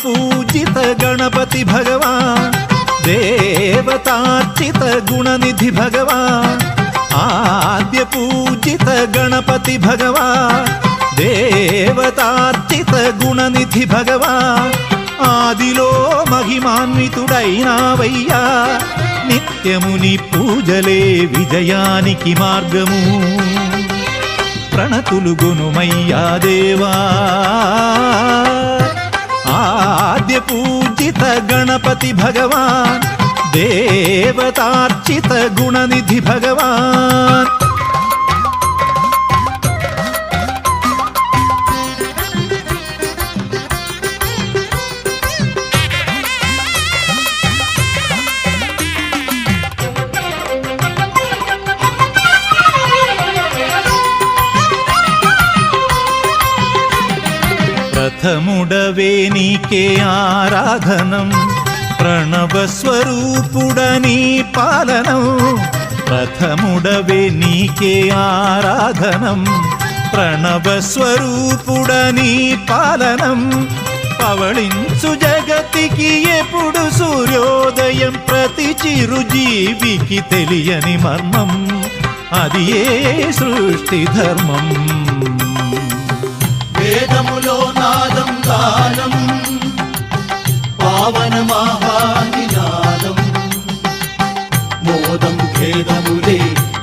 पूजित गणपति भगवान देवतार्चित गुणनिधि भगवान आद्य पूजित गणपति भगवान देवतार्चित गुणनिधि भगवान आदिलो महिमान्वितुडैनावయ్యా నిత్యముని పూజలే విజయానికి మార్గము ప్రణతులు గునుమయ్యా దేవా आद्य पूजित गणपति भगवान देवतार्चित गुणनिधि भगवान प्रथमुडवे नीके आराधनं प्रणव स्वरूपुडनी पालनं प्रथमुडवे नीके आराधनं प्रणव स्वरूपुडनी पालनं पवళించు జగతికి ఎప్పుడు సూర్యోదయం ప్రతి చిరుజీవికి తెలియని మర్మం అది ఏ సృష్టి ధర్మం వేదములో నాదం గానం పావన మహానినాదం మోదం ఖేదములే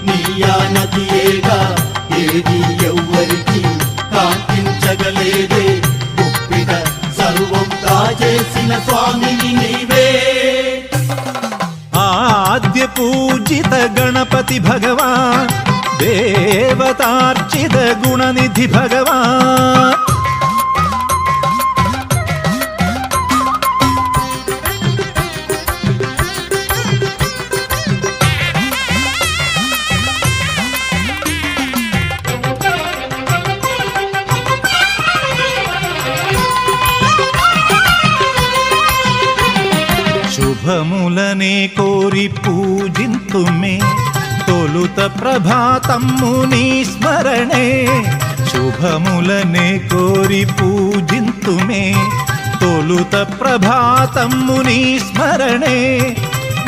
నీయా నదియేగా ఏది ఎవ్వరికి కాంతించగలేదే గుప్పిట సర్వం కాజేసిన స్వామిని నీవే आद्य पूजित गणपति भगवान देवतार्चित गुणनिधि भगवान శుభములనే కోరి పూజింతుమే తొలుత ప్రభాతమ్ముని స్మరణే శుభములనే కోరి పూజింతుమే తొలుత ప్రభాతమ్ముని స్మరణే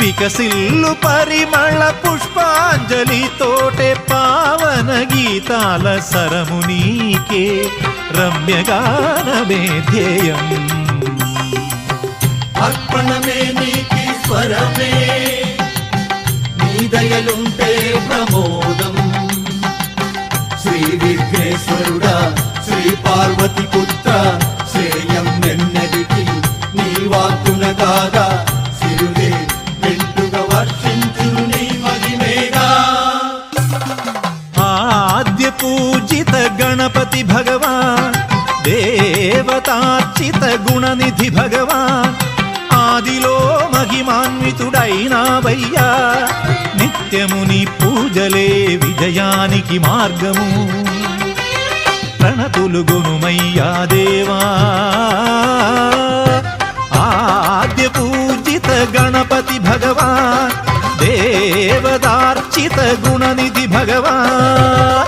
వికసిల్లు పరిమళ పుష్పాంజలి తోటే పావన గీతాల సరమునీకే రమ్యగానమే ధ్యేయం అర్పణమే నీకి స్వరమే నీ దయలుంటే ప్రమోదం శ్రీ విఘ్నేశ్వరుడా శ్రీ పార్వతి పుత్ర శ్రేయం నెన్నడికి నీ వాక్కున కాగా సిరులే వెంటుగా వర్షించును నీ మహిమేగా आद्य पूजित गणपति भगवान देवतार्चित गुणनिधि भगवान ఆదిలో మహిమాన్వితుడైనావయ్యా నిత్యముని పూజలే విజయానికి మార్గము ప్రణతులు గునుమయ్యా దేవా ఆద్య పూజిత గణపతి భగవాన్ దేవతార్చిత గుణనిధి భగవాన్